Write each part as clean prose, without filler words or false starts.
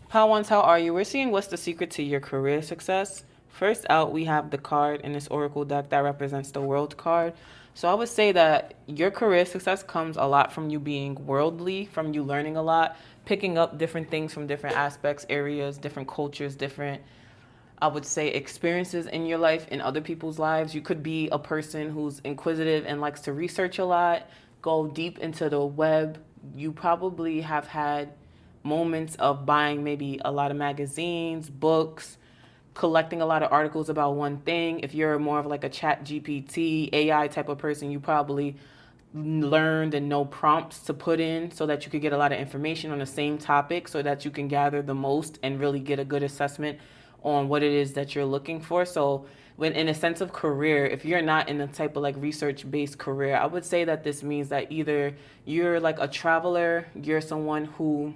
Pile ones, how are you? We're seeing what's the secret to your career success. First out, we have the card in this oracle deck that represents the world card. So I would say that your career success comes a lot from you being worldly, from you learning a lot, picking up different things from different aspects, areas, different cultures, different, I would say, experiences in your life, in other people's lives. You could be a person who's inquisitive and likes to research a lot, go deep into the web. You probably have had moments of buying maybe a lot of magazines, books, collecting a lot of articles about one thing. If you're more of like a chat GPT, AI type of person, you probably learned and know prompts to put in so that you could get a lot of information on the same topic so that you can gather the most and really get a good assessment on what it is that you're looking for. So when in a sense of career, if you're not in a type of like research based career, I would say that this means that either you're like a traveler, you're someone who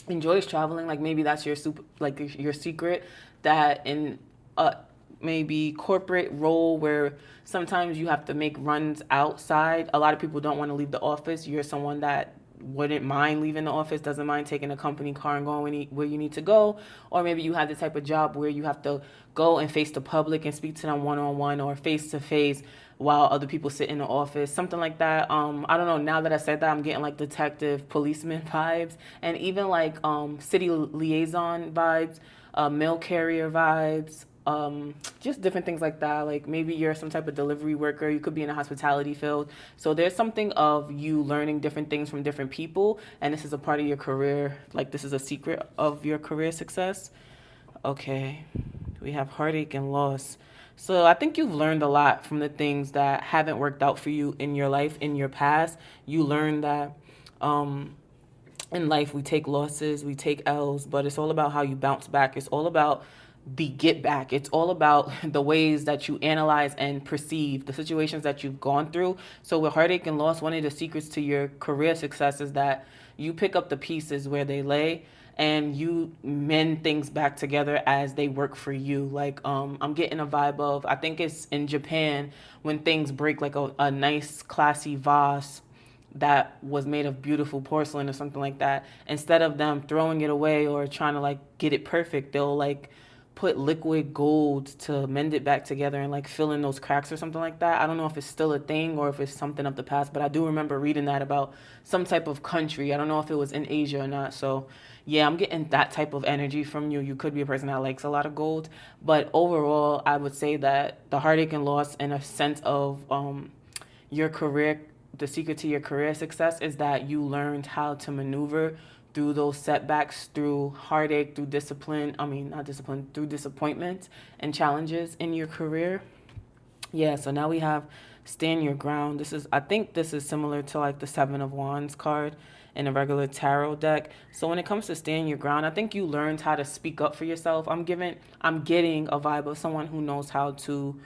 enjoys traveling, like maybe that's your super, like your secret, that in a maybe corporate role where sometimes you have to make runs outside. A lot of people don't want to leave the office. You're someone that wouldn't mind leaving the office, doesn't mind taking a company car and going where you need to go. Or maybe you have the type of job where you have to go and face the public and speak to them one on one or face to face while other people sit in the office, something like that. I don't know. Now that I said that, I'm getting like detective, policeman vibes, and even like city liaison vibes, mail carrier vibes, just different things like that. Like maybe you're some type of delivery worker. You could be in a hospitality field. So there's something of you learning different things from different people, and this is a part of your career. Like this is a secret of your career success. Okay, we have heartache and loss. So I think you've learned a lot from the things that haven't worked out for you in your life, in your past. You learned that um, in life we take losses, we take L's, but it's all about how you bounce back. It's all about the get back. It's all about the ways that you analyze and perceive the situations that you've gone through. So with heartache and loss, one of the secrets to your career success is that you pick up the pieces where they lay and you mend things back together as they work for you. Like I'm getting a vibe of, I think it's in Japan when things break, like a nice classy vase that was made of beautiful porcelain or something like that. Instead of them throwing it away or trying to like get it perfect, they'll like put liquid gold to mend it back together and like fill in those cracks or something like that. I don't know if it's still a thing or if it's something of the past, but I do remember reading that about some type of country. I don't know if it was in Asia or not. So yeah, I'm getting that type of energy from you. You could be a person that likes a lot of gold, but overall, I would say that the heartache and loss and a sense of your career, the secret to your career success is that you learned how to maneuver through those setbacks, through heartache, through discipline. I mean, not discipline, through disappointment and challenges in your career. Yeah, so now we have stand your ground. I think this is similar to like the Seven of Wands card in a regular tarot deck. So when it comes to stand your ground, I think you learned how to speak up for yourself. I'm getting a vibe of someone who knows how to,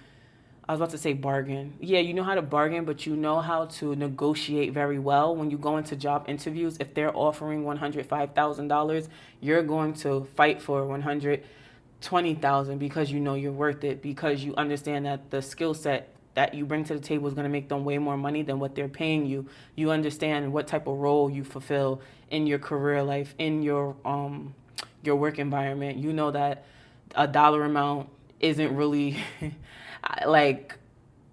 I was about to say bargain. Yeah, you know how to bargain, but you know how to negotiate very well. When you go into job interviews, if they're offering $105,000, you're going to fight for 120,000 because you know you're worth it, because you understand that the skill set that you bring to the table is going to make them way more money than what they're paying you. You understand what type of role you fulfill in your career life, in your work environment. You know that a dollar amount isn't really like,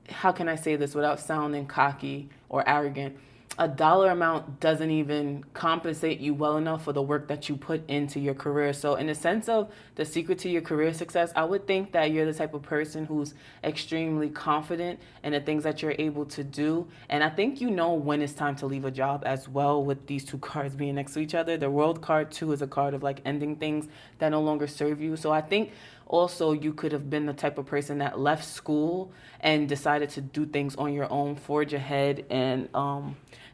how can I say this without sounding cocky or arrogant? A dollar amount doesn't even compensate you well enough for the work that you put into your career. So, in the sense of the secret to your career success, I would think that you're the type of person who's extremely confident in the things that you're able to do. And I think you know when it's time to leave a job as well, with these two cards being next to each other. The world card, too, is a card of like ending things that no longer serve you. So, I think also you could have been the type of person that left school and decided to do things on your own, forge ahead, and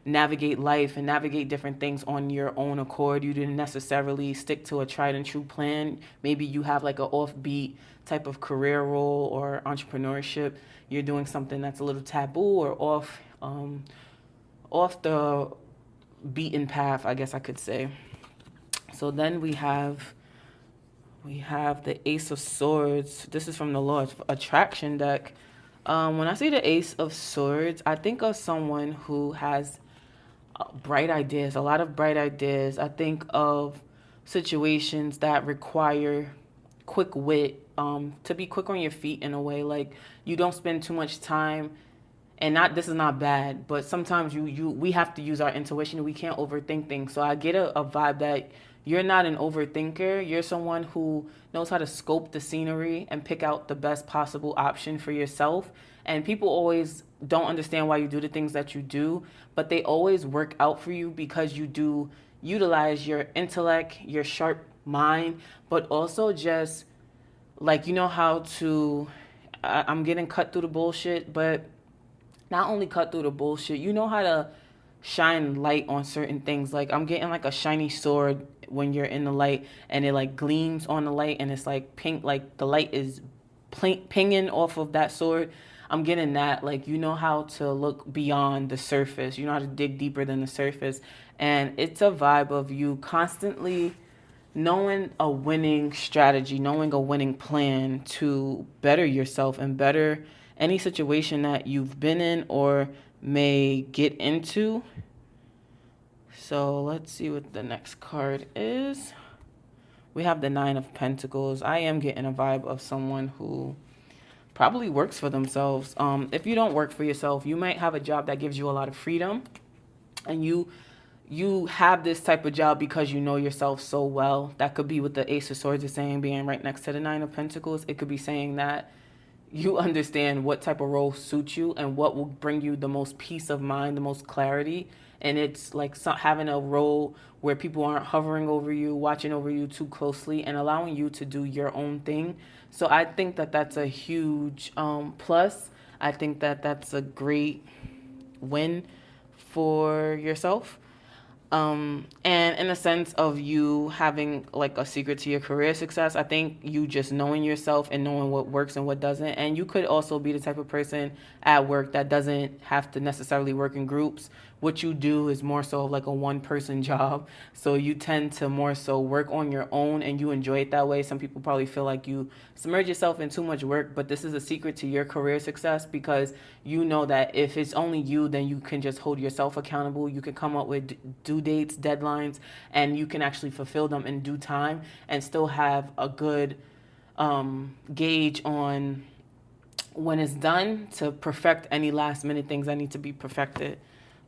navigate life and navigate different things on your own accord. You didn't necessarily stick to a tried and true plan. Maybe you have like an offbeat type of career role or entrepreneurship. You're doing something that's a little taboo or off the beaten path, I guess I could say. So then we have the Ace of Swords. This is from the Law of Attraction deck. When I see the Ace of Swords, I think of someone who has bright ideas, a lot of bright ideas. I think of situations that require quick wit, to be quick on your feet in a way. Like you don't spend too much time, and not this is not bad, but sometimes we have to use our intuition. We can't overthink things. So I get a vibe that you're not an overthinker. You're someone who knows how to scope the scenery and pick out the best possible option for yourself. And people always don't understand why you do the things that you do, but they always work out for you because you do utilize your intellect, your sharp mind, but also just like you know how to. I'm getting cut through the bullshit, but not only cut through the bullshit, you know how to shine light on certain things. Like I'm getting like a shiny sword when you're in the light and it like gleams on the light and it's like pink, like the light is pinging off of that sword. I'm getting that. Like you know how to look beyond the surface. You know how to dig deeper than the surface. And it's a vibe of you constantly knowing a winning strategy, knowing a winning plan to better yourself and better any situation that you've been in or may get into. So let's see what the next card is. We have the Nine of Pentacles. I am getting a vibe of someone who probably works for themselves. If you don't work for yourself, you might have a job that gives you a lot of freedom, and you have this type of job because you know yourself so well. That could be what the Ace of Swords is saying, being right next to the Nine of Pentacles. It could be saying that you understand what type of role suits you and what will bring you the most peace of mind, the most clarity. And it's like having a role where people aren't hovering over you, watching over you too closely, and allowing you to do your own thing. So I think that that's a huge plus. I think that that's a great win for yourself. And in a sense of you having like a secret to your career success, I think you just knowing yourself and knowing what works and what doesn't. And you could also be the type of person at work that doesn't have to necessarily work in groups. What you do is more so like a one person job. So you tend to more so work on your own and you enjoy it that way. Some people probably feel like you submerge yourself in too much work, but this is a secret to your career success because you know that if it's only you, then you can just hold yourself accountable. You can come up with due dates, deadlines, and you can actually fulfill them in due time and still have a good gauge on when it's done to perfect any last minute things that need to be perfected.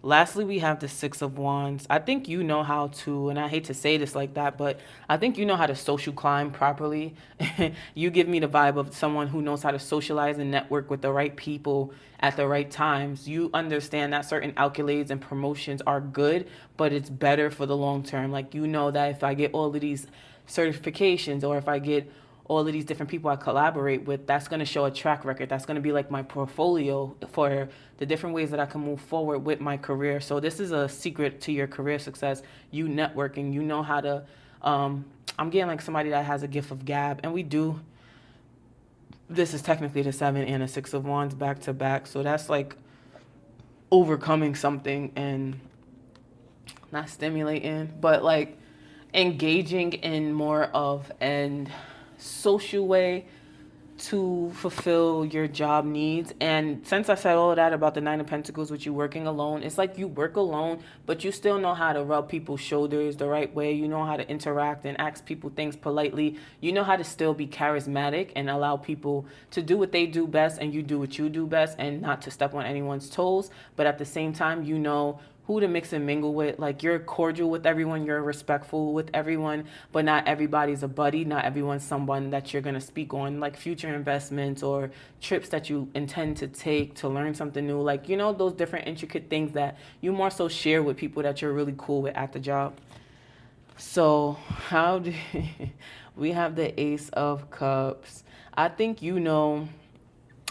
Lastly, we have the Six of Wands. I think you know how to, and I hate to say this like that, but I think you know how to social climb properly. You give me the vibe of someone who knows how to socialize and network with the right people at the right times. You understand that certain accolades and promotions are good, but it's better for the long term. Like you know that if I get all of these certifications or if I get all of these different people I collaborate with, that's going to show a track record. That's going to be like my portfolio for the different ways that I can move forward with my career. So this is a secret to your career success. You networking, you know how to, I'm getting like somebody that has a gift of gab, and we do. This is technically the Seven and the Six of Wands back to back. So that's like overcoming something and not stimulating, but like engaging in more of an social way to fulfill your job needs. And since I said all of that about the Nine of Pentacles with you working alone, it's like you work alone, but you still know how to rub people's shoulders the right way. You know how to interact and ask people things politely. You know how to still be charismatic and allow people to do what they do best and you do what you do best and not to step on anyone's toes. But at the same time, you know who to mix and mingle with. Like you're cordial with everyone, you're respectful with everyone, but not everybody's a buddy. Not everyone's someone that you're going to speak on like future investments or trips that you intend to take to learn something new. Like, you know, those different intricate things that you more so share with people that you're really cool with at the job. So how do we have the Ace of Cups? I think you know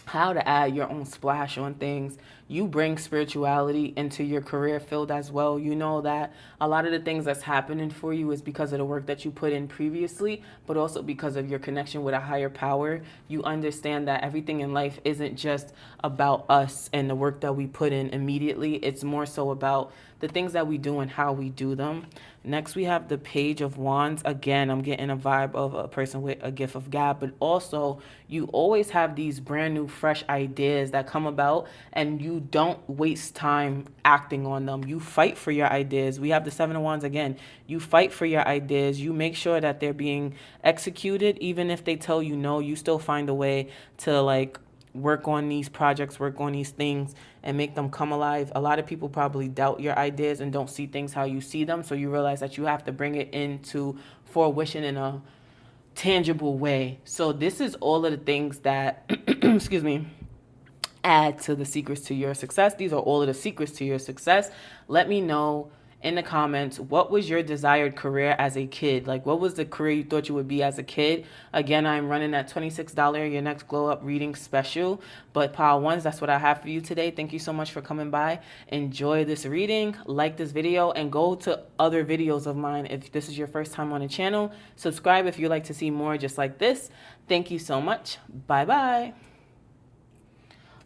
how to add your own splash on things. You bring spirituality into your career field as well. You know that a lot of the things that's happening for you is because of the work that you put in previously, but also because of your connection with a higher power. You understand that everything in life isn't just about us and the work that we put in immediately. It's more so about the things that we do and how we do them. Next, we have the Page of Wands. Again, I'm getting a vibe of a person with a gift of gab, but also you always have these brand new, fresh ideas that come about, and you you don't waste time acting on them. You fight for your ideas. We have the Seven of Wands again. You fight for your ideas. You make sure that they're being executed. Even if they tell you no, you still find a way to like work on these projects, work on these things, and make them come alive. A lot of people probably doubt your ideas and don't see things how you see them. So you realize that you have to bring it into fruition in a tangible way. So this is all of the things that, excuse me, add to the secrets to your success. These are all of the secrets to your success. Let me know in the comments, what was your desired career as a kid? Like, what was the career you thought you would be as a kid? Again, I'm running that $26 Your Next Glow Up reading special. But pile ones, that's what I have for you today. Thank you so much for coming by. Enjoy this reading, like this video, and go to other videos of mine if this is your first time on the channel. Subscribe if you'd like to see more just like this. Thank you so much. Bye-bye.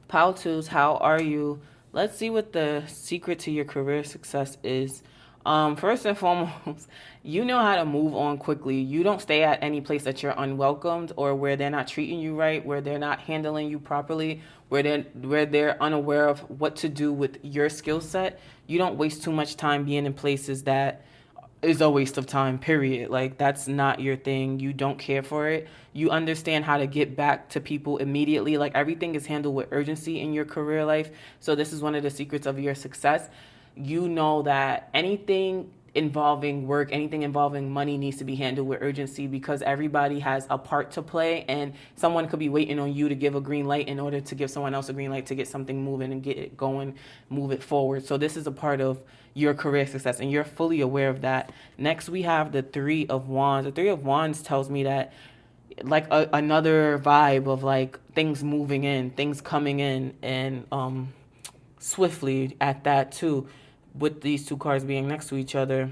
Pile twos, how are you? Let's see what the secret to your career success is. First and foremost, you know how to move on quickly. You don't stay at any place that you're unwelcomed or where they're not treating you right, where they're not handling you properly, where they're unaware of what to do with your skill set. You don't waste too much time being in places that is a waste of time, period. Like, that's not your thing. You don't care for it. You understand how to get back to people immediately. Like, everything is handled with urgency in your career life. So this is one of the secrets of your success. You know that anything involving work, anything involving money needs to be handled with urgency because everybody has a part to play, and someone could be waiting on you to give a green light in order to give someone else a green light to get something moving and get it going, move it forward. So this is a part of your career success, and you're fully aware of that. Next, we have the Three of Wands. The Three of Wands tells me that like another vibe of like things moving in, things coming in, and swiftly at that too. With these two cards being next to each other,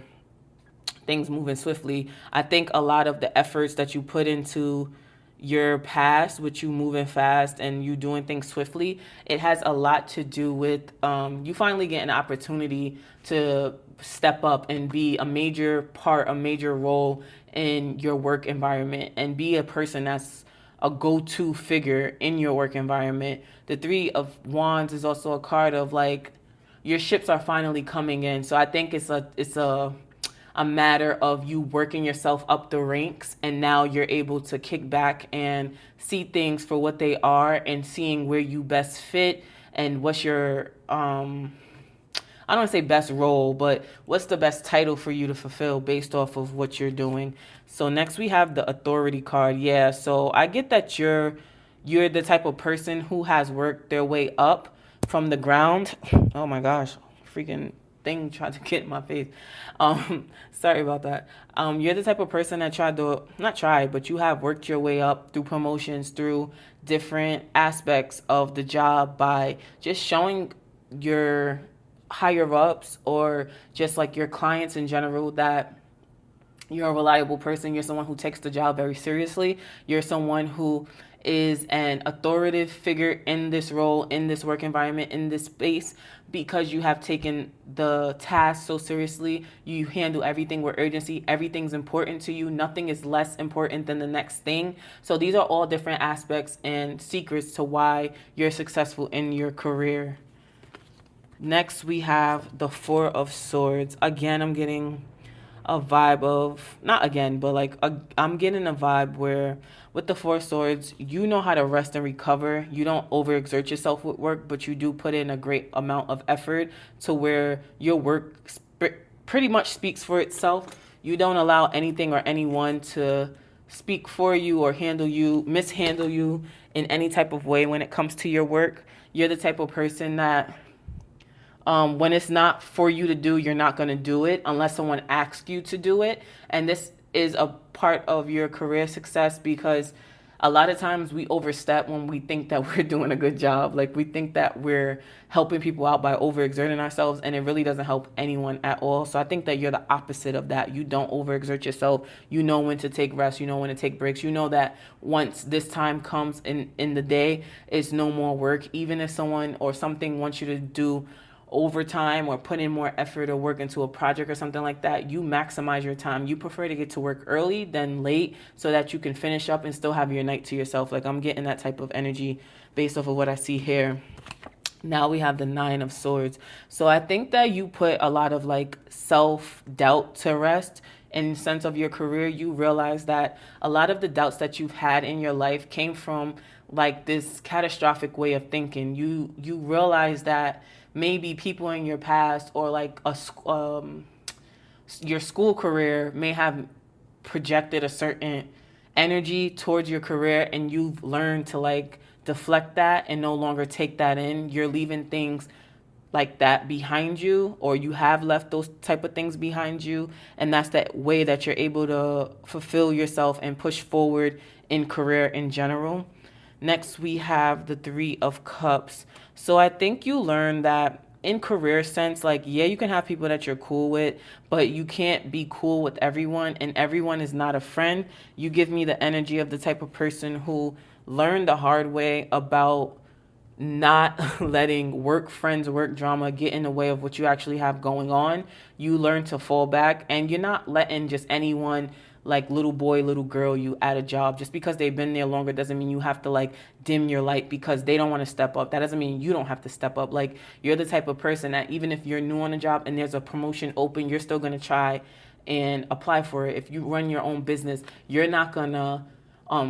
things moving swiftly. I think a lot of the efforts that you put into your past, with you moving fast and you doing things swiftly, it has a lot to do with you finally get an opportunity to step up and be a major part, a major role in your work environment and be a person that's a go-to figure in your work environment. The Three of Wands is also a card of like, your ships are finally coming in. So I think it's a matter of you working yourself up the ranks, and now you're able to kick back and see things for what they are and seeing where you best fit and what's your I don't want to say best role, but what's the best title for you to fulfill based off of what you're doing. So next we have the Authority card. Yeah, so I get that you're the type of person who has worked their way up from the ground. Oh my gosh, freaking thing tried to get in my face. Sorry about that. You're the type of person that but you have worked your way up through promotions, through different aspects of the job by just showing your higher ups or just like your clients in general that you're a reliable person. You're someone who takes the job very seriously. You're someone who is an authoritative figure in this role, in this work environment, in this space, because you have taken the task so seriously. You handle everything with urgency. Everything's important to you. Nothing is less important than the next thing. So these are all different aspects and secrets to why you're successful in your career. Next, we have the Four of Swords. Again, I'm getting a vibe of, not again, but like I'm getting a vibe where with the Four of Swords, you know how to rest and recover. You don't overexert yourself with work, but you do put in a great amount of effort to where your work pretty much speaks for itself. You don't allow anything or anyone to speak for you or mishandle you in any type of way when it comes to your work. You're the type of person that when it's not for you to do, you're not going to do it unless someone asks you to do it. And this is a part of your career success because a lot of times we overstep when we think that we're doing a good job. Like, we think that we're helping people out by overexerting ourselves, and it really doesn't help anyone at all. So I think that you're the opposite of that. You don't overexert yourself. You know when to take rest. You know when to take breaks. You know that once this time comes in the day, it's no more work. Even if someone or something wants you to do overtime or put in more effort or work into a project or something like that, you maximize your time. You prefer to get to work early than late so that you can finish up and still have your night to yourself. Like, I'm getting that type of energy based off of what I see here. Now we have the Nine of Swords. So I think that you put a lot of like self doubt to rest in the sense of your career. You realize that a lot of the doubts that you've had in your life came from like this catastrophic way of thinking. You realize that maybe people in your past or like your school career may have projected a certain energy towards your career, and you've learned to like deflect that and no longer take that in. You're leaving things like that behind you, or you have left those type of things behind you, and that's that way that you're able to fulfill yourself and push forward in career in general. Next, we have the Three of Cups. So I think you learn that in career sense, like, yeah, you can have people that you're cool with, but you can't be cool with everyone, and everyone is not a friend. You give me the energy of the type of person who learned the hard way about not letting work friends, work drama get in the way of what you actually have going on. You learn to fall back, and you're not letting just anyone, like little boy, little girl, you at a job. Just because they've been there longer doesn't mean you have to like dim your light because they don't want to step up. That doesn't mean you don't have to step up. Like, you're the type of person that even if you're new on a job and there's a promotion open, you're still going to try and apply for it. If you run your own business, you're not going to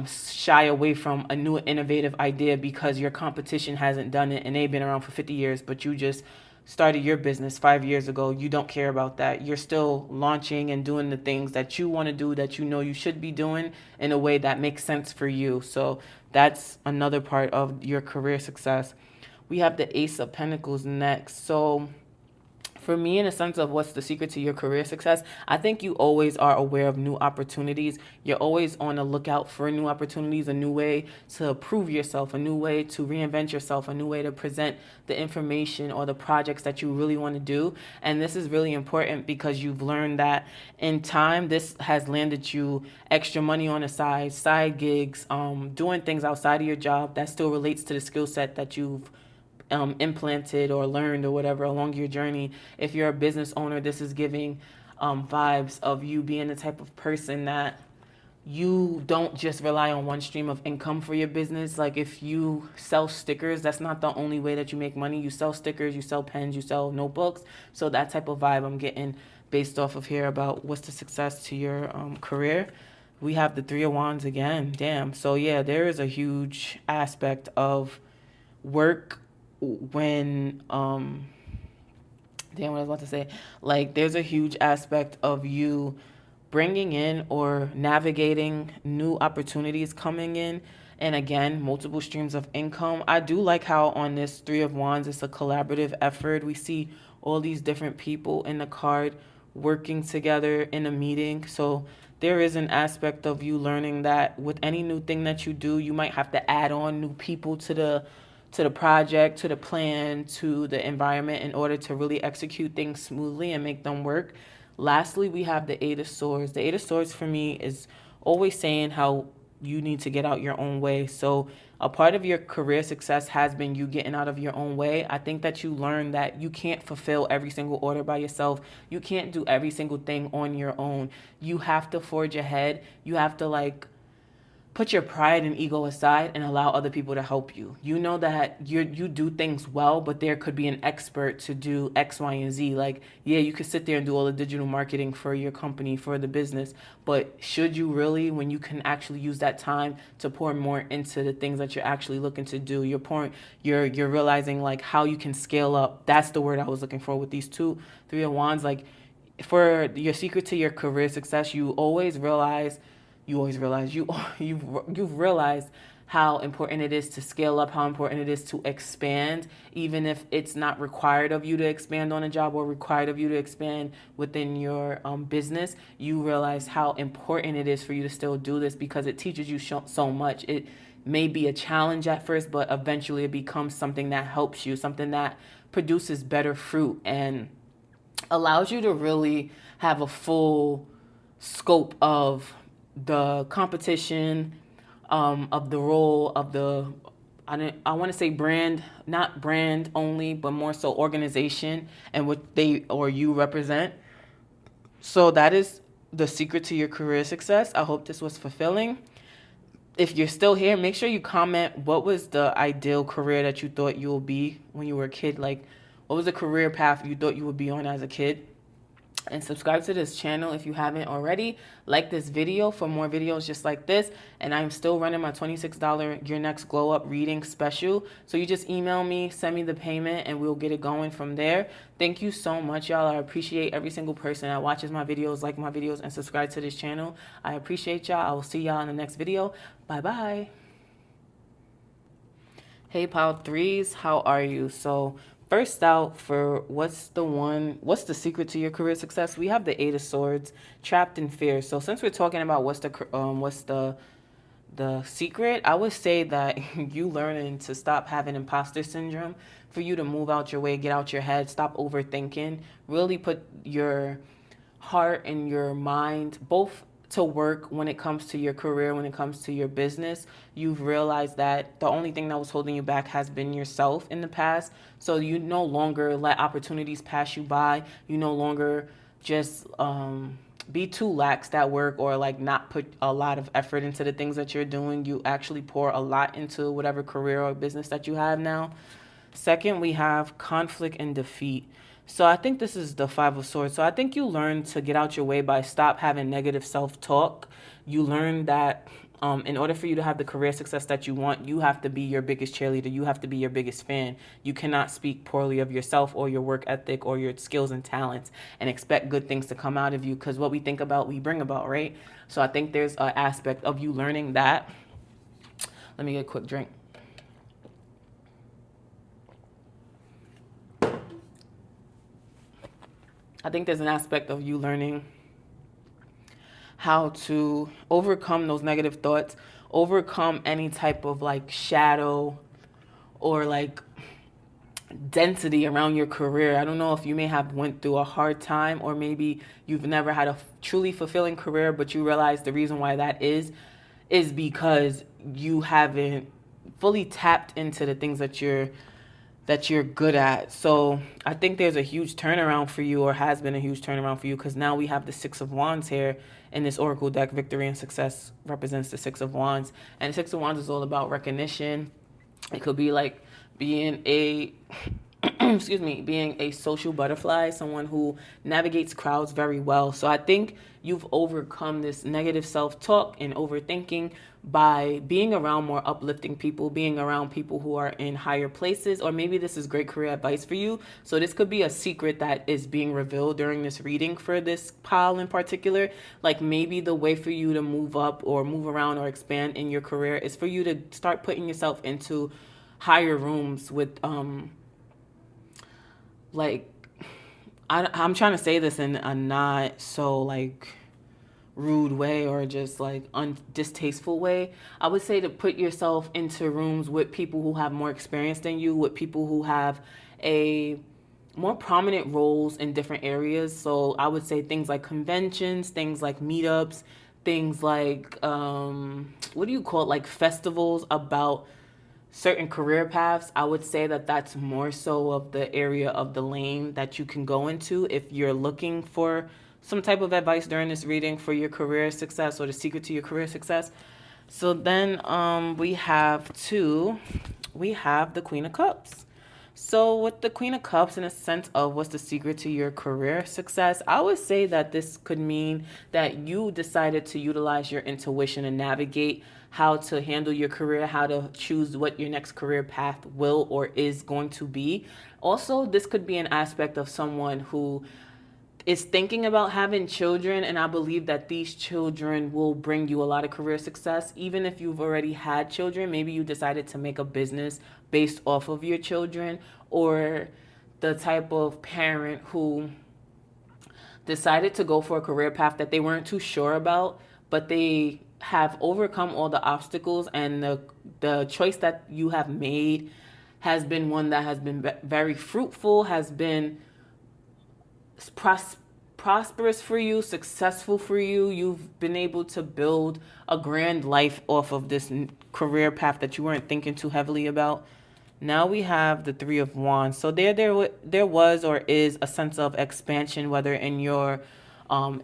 shy away from a new innovative idea because your competition hasn't done it and they've been around for 50 years, but you just started your business 5 years ago. You don't care about that. You're still launching and doing the things that you want to do, that you know you should be doing in a way that makes sense for you. So that's another part of your career success. We have the Ace of Pentacles next. So for me, in a sense of what's the secret to your career success, I think you always are aware of new opportunities. You're always on the lookout for new opportunities, a new way to prove yourself, a new way to reinvent yourself, a new way to present the information or the projects that you really want to do. And this is really important because you've learned that in time, this has landed you extra money on the side gigs, doing things outside of your job that still relates to the skill set that you've implanted or learned or whatever along your journey. If you're a business owner, this is giving vibes of you being the type of person that you don't just rely on one stream of income for your business. Like, if you sell stickers, that's not the only way that you make money. You sell stickers, you sell pens, you sell notebooks. So that type of vibe I'm getting based off of here about what's the success to your career. We have the Three of Wands again. Damn. So yeah, there is a huge aspect of work when damn, what I was about to say, like, there's a huge aspect of you bringing in or navigating new opportunities coming in, and again, multiple streams of income. I do like how on this Three of Wands it's a collaborative effort. We see all these different people in the card working together in a meeting. So there is an aspect of you learning that with any new thing that you do, you might have to add on new people to the project, to the plan, to the environment in order to really execute things smoothly and make them work. Lastly, we have the Eight of Swords. The Eight of Swords for me is always saying how you need to get out your own way. So a part of your career success has been you getting out of your own way. I think that you learn that you can't fulfill every single order by yourself. You can't do every single thing on your own. You have to forge ahead. You have to like put your pride and ego aside and allow other people to help you. You know that you do things well, but there could be an expert to do X, Y, and Z. Like, yeah, you could sit there and do all the digital marketing for your company, for the business, but should you really, when you can actually use that time to pour more into the things that you're actually looking to do? You're realizing like how you can scale up. That's the word I was looking for with these Three of Wands. Like, for your secret to your career success, you've realized how important it is to scale up, how important it is to expand, even if it's not required of you to expand on a job or required of you to expand within your business. You realize how important it is for you to still do this because it teaches you so much. It may be a challenge at first, but eventually it becomes something that helps you, something that produces better fruit and allows you to really have a full scope of the competition, of the role of the, I want to say brand, not brand only, but more so organization and what they or you represent. So that is the secret to your career success. I hope this was fulfilling. if you're still here, make sure you comment what was the ideal career that you thought you would be when you were a kid. Like, what was the career path you thought you would be on as a kid? And subscribe to this channel if you haven't already. Like this video for more videos just like this. And I'm still running my $26 Your Next Glow Up reading special. So you just email me, send me the payment, and we'll get it going from there. Thank you so much, y'all. I appreciate every single person that watches my videos, like my videos, and subscribe to this channel. I appreciate y'all. I will see y'all in the next video. Bye-bye. Hey, Pile 3s, how are you? So first out, for what's the secret to your career success? We have the Eight of Swords, trapped in fear. So since we're talking about what's the secret, I would say that you learning to stop having imposter syndrome, for you to move out your way, get out your head, stop overthinking, really put your heart and your mind both to work when it comes to your career, when it comes to your business. You've realized that the only thing that was holding you back has been yourself in the past. So you no longer let opportunities pass you by. You no longer just be too laxed at work, or like not put a lot of effort into the things that you're doing. You actually pour a lot into whatever career or business that you have now. Second, we have conflict and defeat. So I think this is the Five of Swords. So I think you learn to get out your way by stop having negative self-talk. You learn that in order for you to have the career success that you want, you have to be your biggest cheerleader. You have to be your biggest fan. You cannot speak poorly of yourself or your work ethic or your skills and talents and expect good things to come out of you, because what we think about, we bring about, right? So I think there's an aspect of you learning that. Let me get a quick drink. I think there's an aspect of you learning how to overcome those negative thoughts, overcome any type of like shadow or like density around your career. I don't know if you may have went through a hard time, or maybe you've never had a truly fulfilling career, but you realize the reason why that is because you haven't fully tapped into the things that you're good at. So I think there's a huge turnaround for you, or has been a huge turnaround for you, because now we have the Six of Wands here in this Oracle deck. Victory and success represents the Six of Wands. And the Six of Wands is all about recognition. It could be like being a being a social butterfly, someone who navigates crowds very well. So I think you've overcome this negative self-talk and overthinking by being around more uplifting people, being around people who are in higher places, or maybe this is great career advice for you. So this could be a secret that is being revealed during this reading for this pile in particular. Like maybe the way for you to move up or move around or expand in your career is for you to start putting yourself into higher rooms with like I'm trying to say this in a not so like rude way or just like distasteful way. I would say to put yourself into rooms with people who have more experience than you, with people who have a more prominent roles in different areas. So I would say things like conventions, things like meetups, things like what do you call it, like festivals about certain career paths. I would say that that's more so of the area of the lane that you can go into if you're looking for some type of advice during this reading for your career success, or the secret to your career success. So then we have the Queen of Cups. So with the Queen of Cups, in a sense of what's the secret to your career success, I would say that this could mean that you decided to utilize your intuition and navigate how to handle your career, how to choose what your next career path will or is going to be. Also, this could be an aspect of someone who is thinking about having children, and I believe that these children will bring you a lot of career success. Even if you've already had children, maybe you decided to make a business based off of your children, or the type of parent who decided to go for a career path that they weren't too sure about, but they have overcome all the obstacles, and the choice that you have made has been one that has been very fruitful, has been prosperous for you, successful for you. You've been able to build a grand life off of this career path that you weren't thinking too heavily about. Now we have the Three of Wands. So there was or is a sense of expansion, whether in your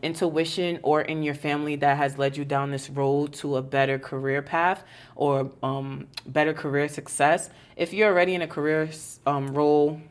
intuition or in your family that has led you down this road to a better career path or better career success. If you're already in a career role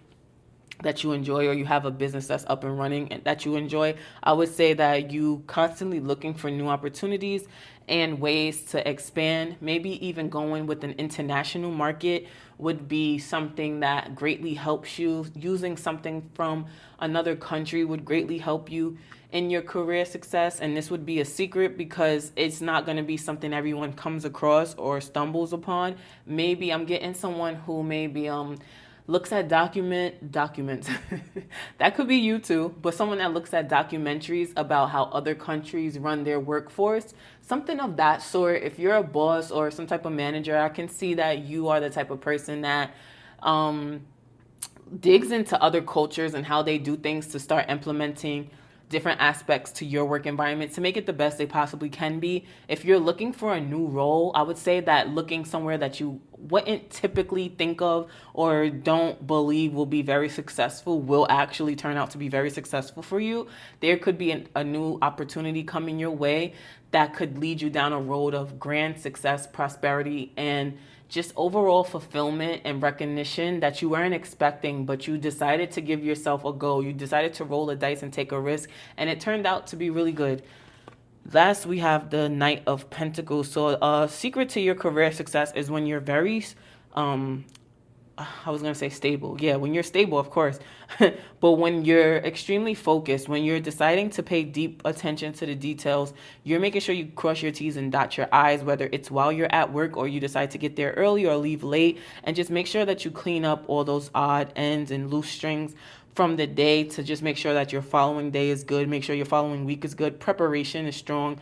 that you enjoy, or you have a business that's up and running and that you enjoy, I would say that you constantly looking for new opportunities and ways to expand, maybe even going with an international market would be something that greatly helps you. Using something from another country would greatly help you in your career success. And this would be a secret because it's not going to be something everyone comes across or stumbles upon. Maybe I'm getting someone who maybe looks at documents that could be you too, but someone that looks at documentaries about how other countries run their workforce, something of that sort. If you're a boss or some type of manager, I can see that you are the type of person that digs into other cultures and how they do things to start implementing different aspects to your work environment to make it the best they possibly can be. If you're looking for a new role, I would say that looking somewhere that you wouldn't typically think of or don't believe will be very successful will actually turn out to be very successful for you. There could be a new opportunity coming your way that could lead you down a road of grand success, prosperity, and just overall fulfillment and recognition that you weren't expecting, but you decided to give yourself a go. You decided to roll the dice and take a risk, and it turned out to be really good. Last, we have the Knight of Pentacles. So a secret to your career success is when you're very I was going to say stable. Yeah, when you're stable, of course. But when you're extremely focused, when you're deciding to pay deep attention to the details, you're making sure you cross your T's and dot your I's, whether it's while you're at work or you decide to get there early or leave late. And just make sure that you clean up all those odd ends and loose strings from the day to just make sure that your following day is good. Make sure your following week is good. Preparation is strong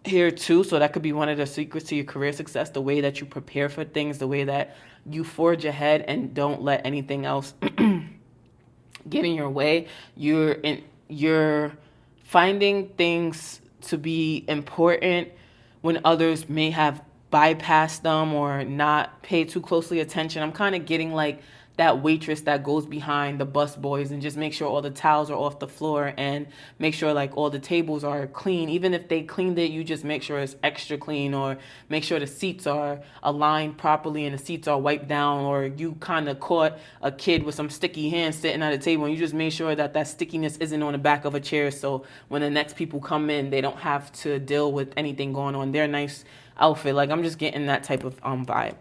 here too. So that could be one of the secrets to your career success, the way that you prepare for things, the way that you forge ahead and don't let anything else get in your way. You're finding things to be important when others may have bypassed them or not paid too closely attention. I'm kind of getting like that waitress that goes behind the bus boys and just make sure all the towels are off the floor and make sure like all the tables are clean. Even if they cleaned it, you just make sure it's extra clean, or make sure the seats are aligned properly and the seats are wiped down, or you kind of caught a kid with some sticky hands sitting at a table and you just made sure that that stickiness isn't on the back of a chair, so when the next people come in, they don't have to deal with anything going on their nice outfit. Like, I'm just getting that type of vibe.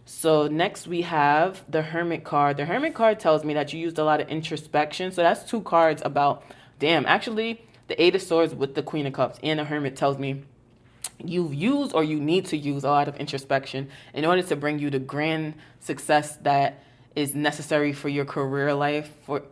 So next we have the Hermit card. The Hermit card tells me that you used a lot of introspection. So that's two cards about, actually the Eight of Swords with the Queen of Cups and the Hermit tells me you've used or you need to use a lot of introspection in order to bring you the grand success that is necessary for your career life, for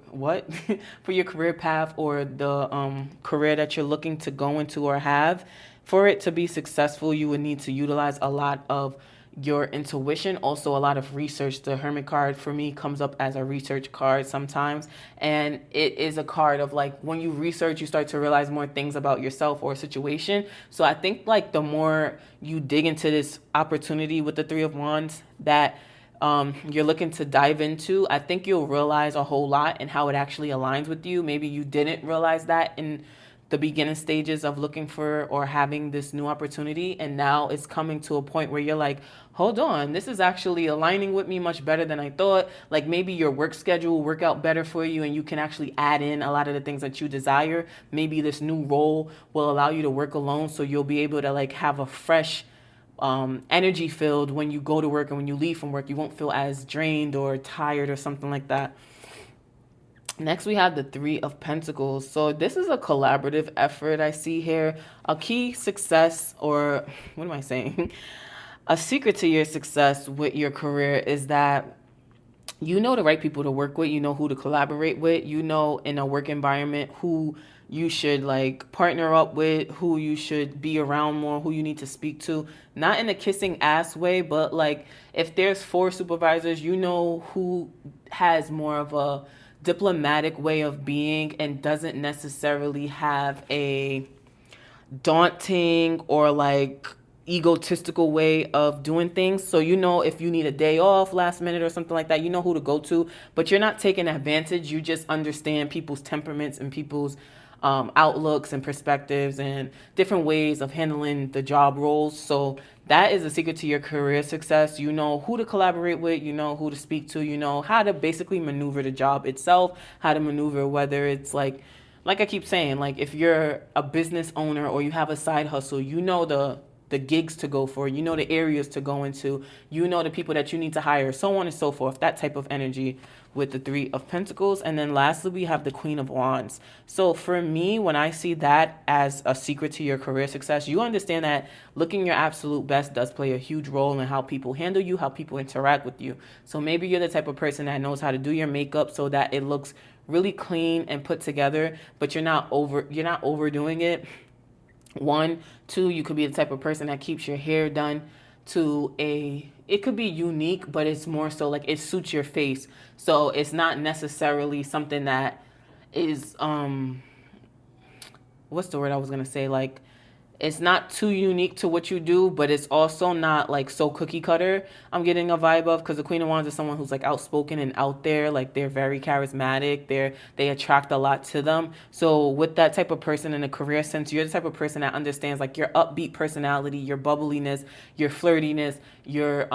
your career path, or the career that you're looking to go into or have. For it to be successful, you would need to utilize a lot of your intuition, also a lot of research. The Hermit card for me comes up as a research card sometimes, and it is a card of like, when you research, you start to realize more things about yourself or a situation. So I think like the more you dig into this opportunity with the Three of Wands that you're looking to dive into, I think you'll realize a whole lot and how it actually aligns with you. Maybe you didn't realize that in the beginning stages of looking for or having this new opportunity, and now it's coming to a point where you're like, hold on, this is actually aligning with me much better than I thought. Like, maybe your work schedule will work out better for you and you can actually add in a lot of the things that you desire. Maybe this new role will allow you to work alone, so you'll be able to like have a fresh energy filled when you go to work, and when you leave from work you won't feel as drained or tired or something like that. Next, we have the Three of Pentacles. So this is a collaborative effort I see here. A key success, or what am I saying? A secret to your success with your career is that you know the right people to work with. You know who to collaborate with. You know in a work environment who you should like partner up with, who you should be around more, who you need to speak to. Not in a kissing ass way, but like if there's 4 supervisors, you know who has more of a diplomatic way of being and doesn't necessarily have a daunting or like egotistical way of doing things. So you know if you need a day off last minute or something like that, you know who to go to, but you're not taking advantage. You just understand people's temperaments and people's outlooks and perspectives and different ways of handling the job roles. So that is the secret to your career success. You know who to collaborate with, you know who to speak to, you know how to basically maneuver the job itself, how to maneuver whether it's like I keep saying, like if you're a business owner or you have a side hustle, you know the gigs to go for, you know the areas to go into, you know the people that you need to hire, so on and so forth. That type of energy with the Three of Pentacles. And then lastly, we have the Queen of Wands. So for me, when I see that as a secret to your career success, you understand that looking your absolute best does play a huge role in how people handle you, how people interact with you. So maybe you're the type of person that knows how to do your makeup so that it looks really clean and put together, but you're not overdoing it. One, two, you could be the type of person that keeps your hair done it could be unique, but it's more so like it suits your face. So it's not necessarily something that is what's the word I was gonna say? Like it's not too unique to what you do, but it's also not like so cookie cutter. I'm getting a vibe of, because the Queen of Wands is someone who's like outspoken and out there, like they're very charismatic. They attract a lot to them. So with that type of person in a career sense, you're the type of person that understands like your upbeat personality, your bubbliness, your flirtiness, your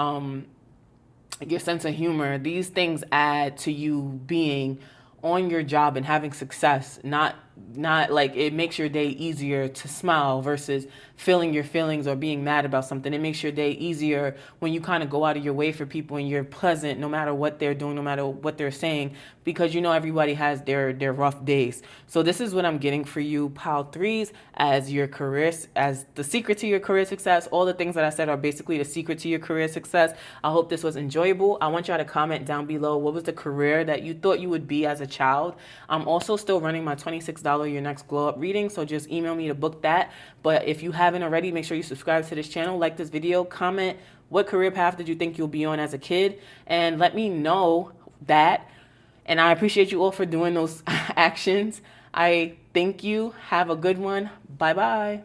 sense of humor. These things add to you being on your job and having success. Not like it makes your day easier to smile versus feeling your feelings or being mad about something. It makes your day easier when you kind of go out of your way for people and you're pleasant no matter what they're doing, no matter what they're saying, because you know everybody has their rough days. So this is what I'm getting for you, pile threes, as your career, as the secret to your career success. All the things that I said are basically the secret to your career success. I hope this was enjoyable. I want y'all to comment down below, what was the career that you thought you would be as a child? I'm also still running my $26 Your Next Glow Up reading, so just email me to book that. But if you haven't already, make sure you subscribe to this channel, like this video, comment what career path did you think you'll be on as a kid, and let me know that. And I appreciate you all for doing those actions. I thank you. Have a good one. Bye bye.